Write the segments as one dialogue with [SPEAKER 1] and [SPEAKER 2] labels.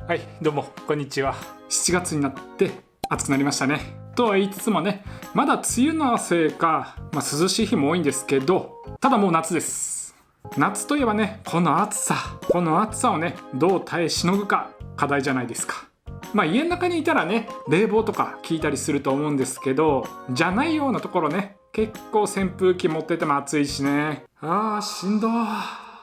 [SPEAKER 1] はい、どうもこんにちは。7月になって暑くなりましたね。とは言いつつもね、まだ梅雨のせいか、涼しい日も多いんですけど、ただもう夏です。夏といえばね、この暑さをね、どう耐えしのぐか課題じゃないですか。家の中にいたらね、冷房とか効いたりすると思うんですけど、じゃないようなところね、結構扇風機持ってても暑いしね、しんどー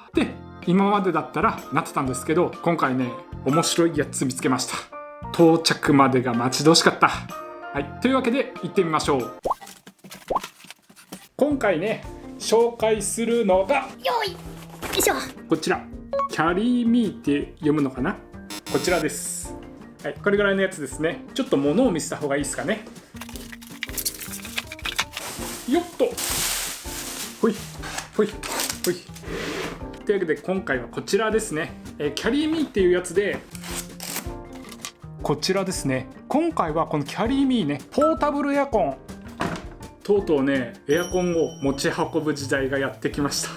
[SPEAKER 1] って今までだったらなってたんですけど、今回ね、面白いやつ見つけました。到着までが待ち遠しかった。はい、というわけで行ってみましょう。今回ね、紹介するのがこちら、キャリーミーって読むのかな、こちらです。はい、これぐらいのやつですね。ちょっと物を見せた方がいいですかね。よっと、ほいほいほい。というわけで今回はこちらですね。キャリーミーっていうやつで、こちらですね。今回はこのキャリーミーね、ポータブルエアコン、とうとうね、エアコンを持ち運ぶ時代がやってきました。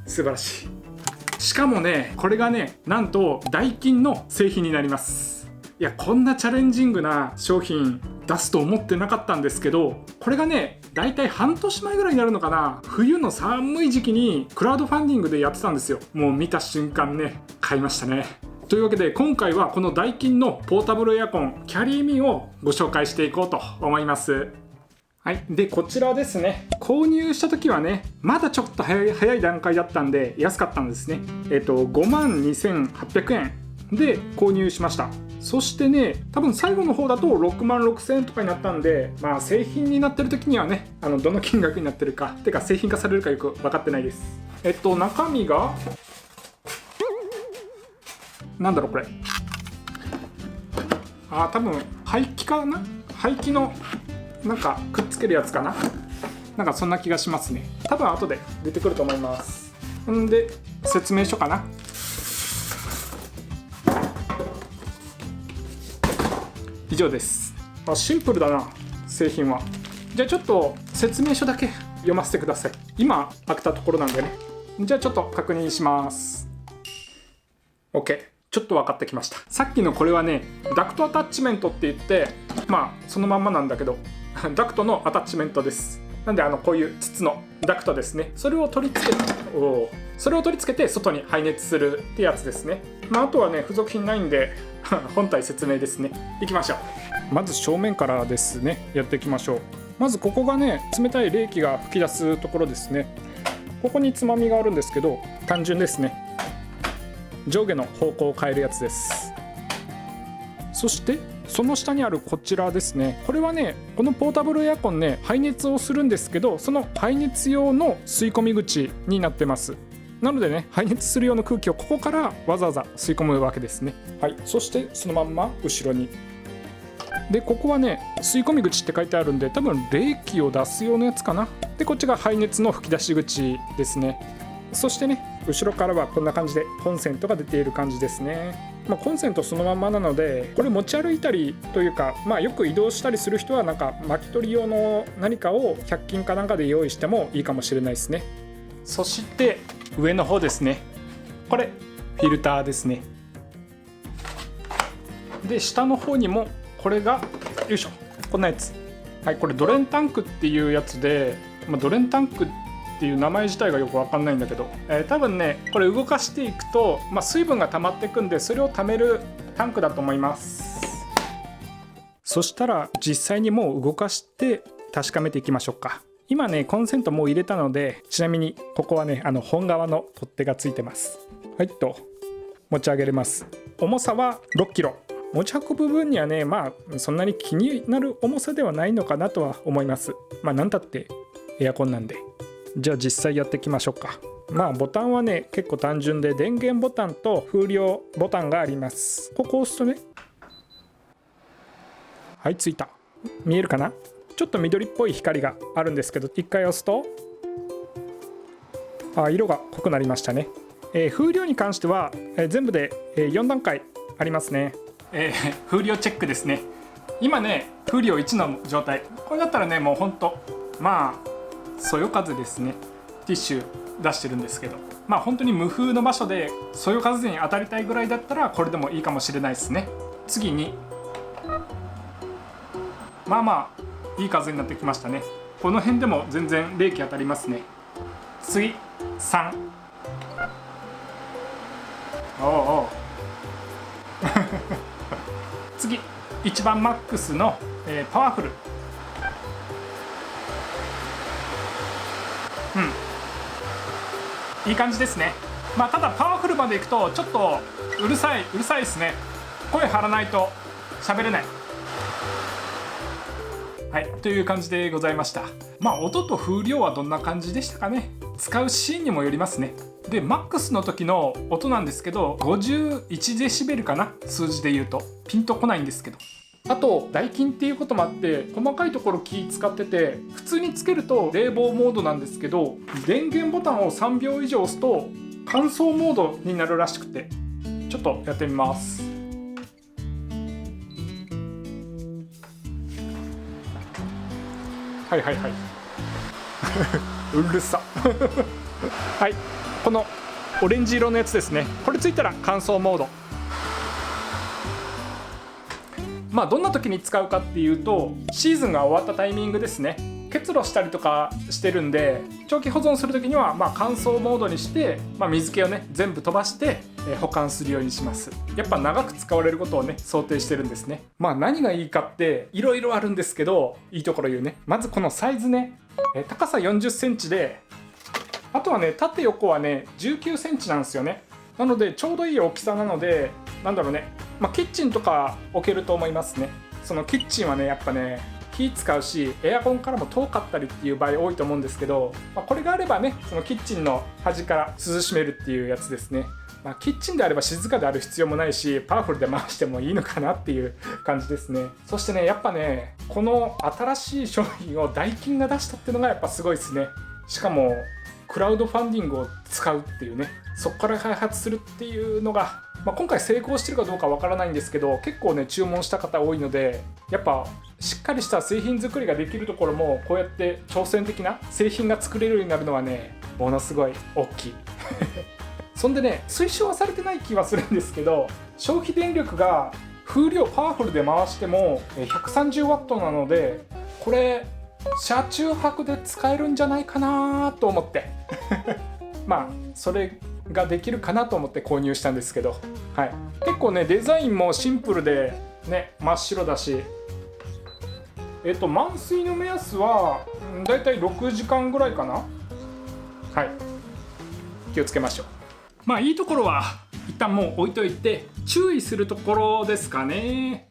[SPEAKER 1] 素晴らしい。しかもね、これがね、なんとダイキンの製品になります。いや、こんなチャレンジングな商品出すと思ってなかったんですけど、これがね、だいたい半年前ぐらいになるのかな、冬の寒い時期にクラウドファンディングでやってたんですよ。もう見た瞬間ね、買いましたね。というわけで今回はこのダイキンのポータブルエアコンキャリーミーをご紹介していこうと思います。はい、でこちらですね。購入した時はね、まだちょっと早い段階だったんで安かったんですね。52,800円で購入しました。そしてね、多分最後の方だと66,000円とかになったんで、製品になってる時にはね、どの金額になってるか、てか製品化されるかよく分かってないです。中身がなんだろうこれ、多分排気かな、排気のなんかくっつけるやつかな、なんかそんな気がしますね。多分後で出てくると思います。んで説明書かな。以上です。シンプルだな、製品は。じゃあちょっと説明書だけ読ませてください。今開けたところなんでね。じゃあちょっと確認します。 OK、 ちょっと分かってきました。さっきのこれはね、ダクトアタッチメントって言って、そのまんまなんだけどダクトのアタッチメントです。なんでこういう筒のダクトですね、それを取り付けて外に排熱するってやつですね。あとはね、付属品ないんで本体説明ですね。いきましょう。まず正面からですね、やっていきましょう。まずここがね、冷たい冷気が吹き出すところですね。ここにつまみがあるんですけど、単純ですね。上下の方向を変えるやつです。そしてその下にあるこちらですね。これはね、このポータブルエアコンね、排熱をするんですけど、その排熱用の吸い込み口になってます。なのでね、排熱する用の空気をここからわざわざ吸い込むわけですね。はい、そしてそのまんま後ろに。でここはね、吸い込み口って書いてあるんで、多分冷気を出す用のやつかな。でこっちが排熱の吹き出し口ですね。そしてね、後ろからはこんな感じでコンセントが出ている感じですね。コンセントそのまんまなので、これ持ち歩いたりというか、よく移動したりする人はなんか巻き取り用の何かを100均かなんかで用意してもいいかもしれないですね。そして上の方ですね、これフィルターですね。で下の方にもこれが、よいしょ、こんなやつ。はい、これドレンタンクっていうやつで、ドレンタンクっていう名前自体がよく分かんないんだけど、多分ね、これ動かしていくと、水分が溜まっていくんで、それを溜めるタンクだと思います。そしたら実際にもう動かして確かめていきましょうか。今ね、コンセントもう入れたので、ちなみにここはね、本側の取っ手がついてます。はいと、持ち上げれます。重さは6キロ。持ち運ぶ分にはね、そんなに気になる重さではないのかなとは思います。なんたってエアコンなんで。じゃあ実際やっていきましょうか。ボタンはね、結構単純で、電源ボタンと風量ボタンがあります。ここを押すとね、はい、ついた。見えるかな。ちょっと緑っぽい光があるんですけど、一回押すと色が濃くなりましたね。風量に関しては、全部で4段階ありますね。風量チェックですね。今ね、風量1の状態。これだったらね、もうほんとそよ風ですね。ティッシュ出してるんですけど、まあ本当に無風の場所でそよ風に当たりたいぐらいだったらこれでもいいかもしれないですね。次にまあまあいい風になってきましたね。この辺でも全然冷気当たりますね。次3。おうおう次一番マックスの、パワフル。いい感じですね。まあただパワフルまでいくとちょっとうるさいですね。声張らないと喋れない。はい、という感じでございました。まあ音と風量はどんな感じでしたかね。使うシーンにもよりますね。でマックスの時の音なんですけど51デシベルかな、数字で言うとピンとこないんですけど、あとダイキンっていうこともあって細かいところ気使ってて、普通につけると冷房モードなんですけど、電源ボタンを3秒以上押すと乾燥モードになるらしくて、ちょっとやってみます。はいはいはいうるさはい、このオレンジ色のやつですね。これついたら乾燥モード。まあどんな時に使うかっていうと、シーズンが終わったタイミングですね。結露したりとかしてるんで、長期保存する時にはまあ乾燥モードにして、水気をね全部飛ばして保管するようにします。やっぱ長く使われることをね想定してるんですね。まあ何がいいかっていろいろあるんですけど、いいところ言うね。まずこのサイズね、高さ40センチで、あとはね縦横はね19センチなんですよね。なのでちょうどいい大きさなので、なんだろうね、キッチンとか置けると思いますね。そのキッチンはねやっぱね火使うし、エアコンからも遠かったりっていう場合多いと思うんですけど、これがあればねそのキッチンの端から涼しめるっていうやつですね。キッチンであれば静かである必要もないし、パワフルで回してもいいのかなっていう感じですね。そしてねやっぱね、この新しい商品をダイキンが出したっていうのがやっぱすごいですね。しかもクラウドファンディングを使うっていうね、そこから開発するっていうのが、今回成功してるかどうかわからないんですけど、結構ね注文した方多いので、やっぱしっかりした製品作りができるところもこうやって挑戦的な製品が作れるようになるのはね、ものすごい大きいそんでね、推奨はされてない気はするんですけど、消費電力が風量パワフルで回しても 130W なので、これ車中泊で使えるんじゃないかなと思ってそれができるかなと思って購入したんですけど、はい、結構ねデザインもシンプルでね真っ白だし、満水の目安はだいたい6時間ぐらいかな。はい、気をつけましょう。いいところは一旦もう置いといて、注意するところですかね。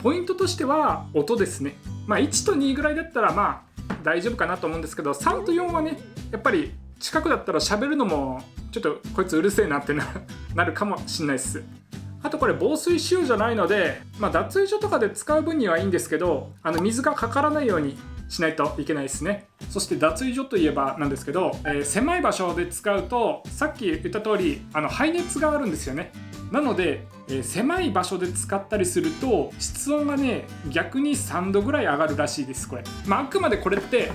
[SPEAKER 1] ポイントとしては音ですね。1と2ぐらいだったら大丈夫かなと思うんですけど、3と4はねやっぱり近くだったら喋るのもちょっとこいつうるせえなってなるかもしんないっす。あとこれ防水仕様じゃないので、脱衣所とかで使う分にはいいんですけど、水がかからないようにしないといけないですね。そして脱衣所といえばなんですけど、狭い場所で使うとさっき言った通り排熱があるんですよね。なので、狭い場所で使ったりすると室温がね逆に3度ぐらい上がるらしいです。これ、あくまでこれって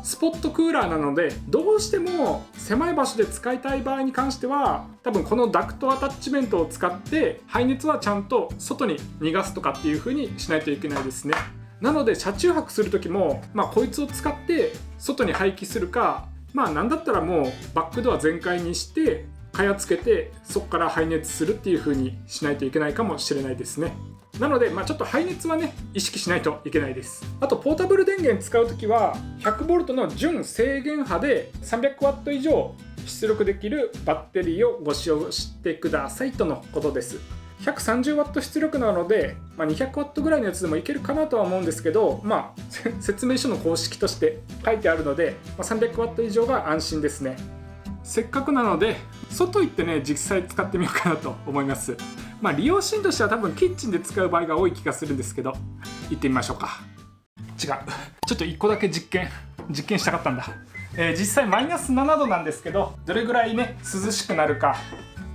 [SPEAKER 1] スポットクーラーなので、どうしても狭い場所で使いたい場合に関しては多分このダクトアタッチメントを使って排熱はちゃんと外に逃がすとかっていう風にしないといけないですね。なので車中泊する時も、こいつを使って外に排気するか、なんだったらもうバックドア全開にして蚊帳つけてそこから排熱するっていう風にしないといけないかもしれないですね。なので、ちょっと排熱はね意識しないといけないです。あとポータブル電源使うときは 100V の準制限波で 300W 以上出力できるバッテリーをご使用してくださいとのことです。130W 出力なので、200W ぐらいのやつでもいけるかなとは思うんですけど、説明書の公式として書いてあるので、300W 以上が安心ですね。せっかくなので外行ってね実際使ってみようかなと思います。利用シーンとしては多分キッチンで使う場合が多い気がするんですけど、行ってみましょうか。違う、ちょっと1個だけ実験したかったんだ。実際マイナス7度なんですけど、どれぐらいね涼しくなるか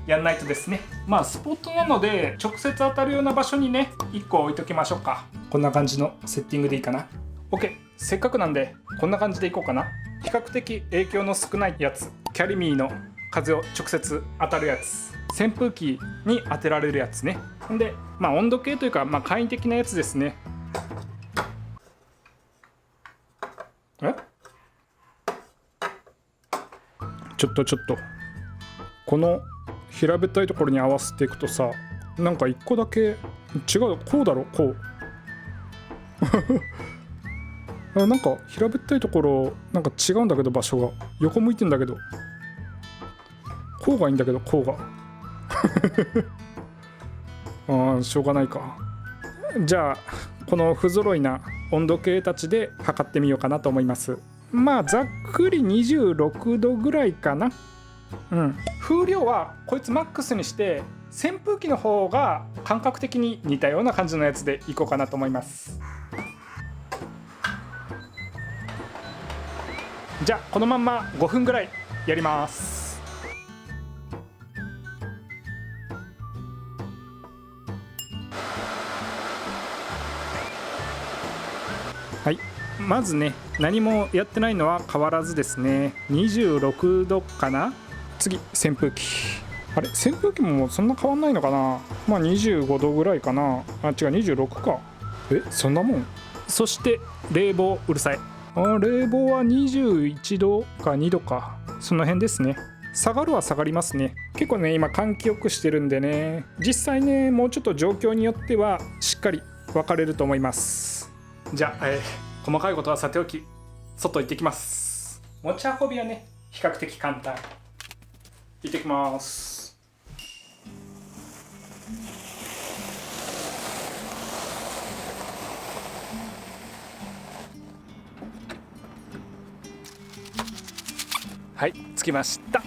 [SPEAKER 1] やんないとですね。スポットなので直接当たるような場所にね1個置いときましょうか。こんな感じのセッティングでいいかな。 OK、 せっかくなんでこんな感じでいこうかな。比較的影響の少ないやつ、キャリミーの風を直接当たるやつ、扇風機に当てられるやつね。ほんで、温度計というか、簡易的なやつですね。ちょっとこの平べったいところに合わせていくとさ、なんか一個だけ違う。こうだろ、こうなんか平べったいところなんか違うんだけど、場所が横向いてんだけど、こうがいいんだけど、こうがしょうがないか。じゃあこの不揃いな温度計たちで測ってみようかなと思います。ざっくり26度ぐらいかな。風量はこいつマックスにして、扇風機の方が感覚的に似たような感じのやつでいこうかなと思います。じゃあこのまんま5分ぐらいやります。はい、まずね、何もやってないのは変わらずですね。26度かな。次扇風機。あれ、扇風機もそんな変わんないのかな。25度ぐらいかな。違う、26か。そんなもん。そして冷房うるさい。冷房は21度か2度か、その辺ですね。下がるは下がりますね。結構ね、今換気よくしてるんでね、実際ね、もうちょっと状況によってはしっかり分かれると思います。じゃあ、細かいことはさておき、外行ってきます。持ち運びはね、比較的簡単。行ってきます。はい、着きました。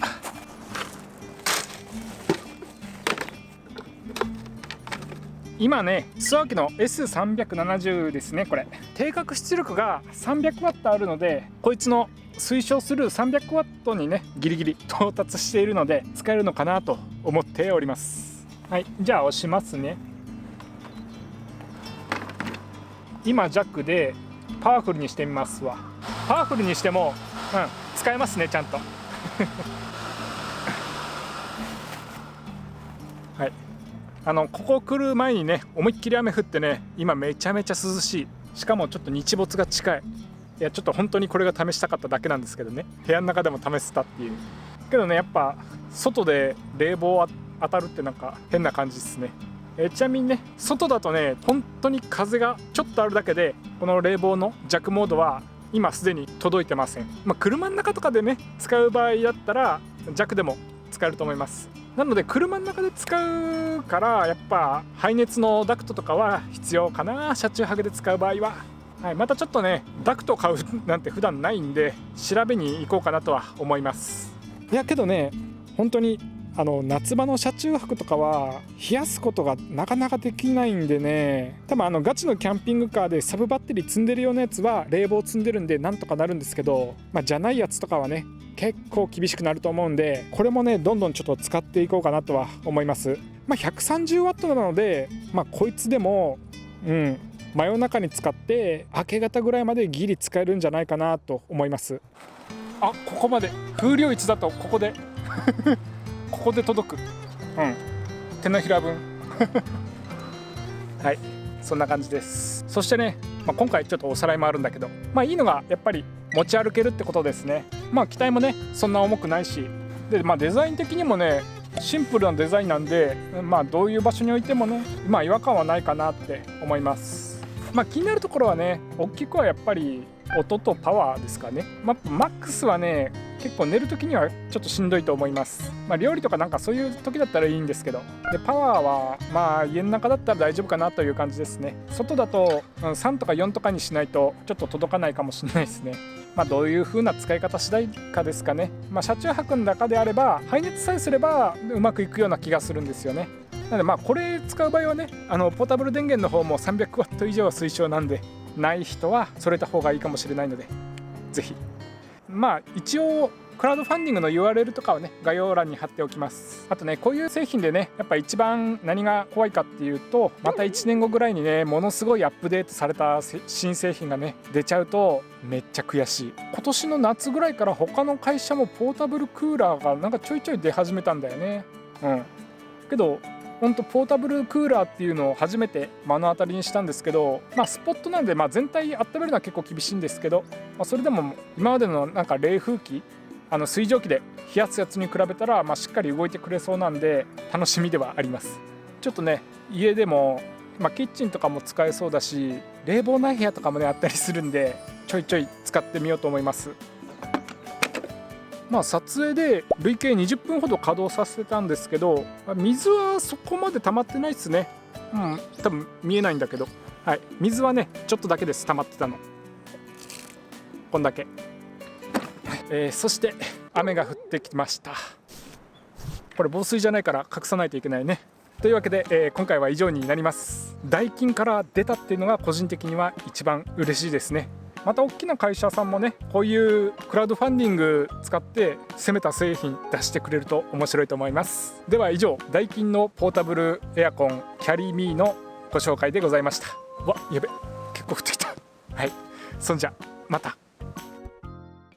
[SPEAKER 1] 今ね、スワーキの S370 ですね。これ定格出力が 300W あるので、こいつの推奨する 300W にね、ギリギリ到達しているので使えるのかなと思っております。はい、じゃあ押しますね。今弱でパワフルにしてみますわ。パワフルにしても使えますね、ちゃんとはい、ここ来る前にね、思いっきり雨降ってね、今めちゃめちゃ涼しい。しかもちょっと日没が近い。いや、ちょっと本当にこれが試したかっただけなんですけどね。部屋の中でも試せたっていう。けどね、やっぱ外で冷房当たるってなんか変な感じですね。ちなみにね、外だとね、本当に風がちょっとあるだけで、この冷房の弱モードは今すでに届いてません。車の中とかでね、使う場合だったら弱でも使えると思います。なので車の中で使うから、やっぱ排熱のダクトとかは必要かな、車中泊で使う場合は。はい、またちょっとね、ダクトを買うなんて普段ないんで、調べに行こうかなとは思います。いやけどね、本当に夏場の車中泊とかは冷やすことがなかなかできないんでね、多分ガチのキャンピングカーでサブバッテリー積んでるようなやつは冷房積んでるんでなんとかなるんですけど、じゃないやつとかはね、結構厳しくなると思うんで、これもね、どんどんちょっと使っていこうかなとは思います。130W なので、こいつでも真夜中に使って明け方ぐらいまでギリ使えるんじゃないかなと思います。ここまで風量1だとここでここで届く、手のひら分はい、そんな感じです。そしてね、今回ちょっとおさらいもあるんだけど、いいのがやっぱり持ち歩けるってことですね。機体もね、そんな重くないし、で、デザイン的にもね、シンプルなデザインなんで、どういう場所に置いてもね、違和感はないかなって思います。気になるところはね、大きくはやっぱり音とパワーですかね。マックスはね、結構寝る時にはちょっとしんどいと思います。料理とかなんかそういう時だったらいいんですけど、でパワーは家の中だったら大丈夫かなという感じですね。外だと3とか4とかにしないとちょっと届かないかもしれないですね。どういう風な使い方次第かですかね。車中泊の中であれば排熱さえすればうまくいくような気がするんですよね。なのでこれ使う場合はね、ポータブル電源の方も 300W 以上は推奨なんで、ない人はそれた方がいいかもしれないので、ぜひ。一応クラウドファンディングの URL とかはね概要欄に貼っておきます。あとねこういう製品でねやっぱ一番何が怖いかっていうと、また1年後ぐらいにねものすごいアップデートされた新製品がね出ちゃうとめっちゃ悔しい。今年の夏ぐらいから他の会社もポータブルクーラーがなんかちょいちょい出始めたんだよね。けどほんとポータブルクーラーっていうのを初めて目の当たりにしたんですけど、スポットなんで全体温めるのは結構厳しいんですけど、それでも今までのなんか冷風機水蒸気で冷やすやつに比べたら、しっかり動いてくれそうなんで楽しみではあります。ちょっとね家でも、キッチンとかも使えそうだし冷房ない部屋とかもねあったりするんでちょいちょい使ってみようと思います。撮影で累計20分ほど稼働させてたんですけど、水はそこまで溜まってないですね。多分見えないんだけど、水はねちょっとだけです。溜まってたのこんだけ。そして雨が降ってきました。これ防水じゃないから隠さないといけないね。というわけで、今回は以上になります。ダイキンから出たっていうのが個人的には一番嬉しいですね。また大きな会社さんもねこういうクラウドファンディング使って攻めた製品出してくれると面白いと思います。では以上ダイキンのポータブルエアコンキャリーミーのご紹介でございました。やべ結構降ってきた。そんじゃまた。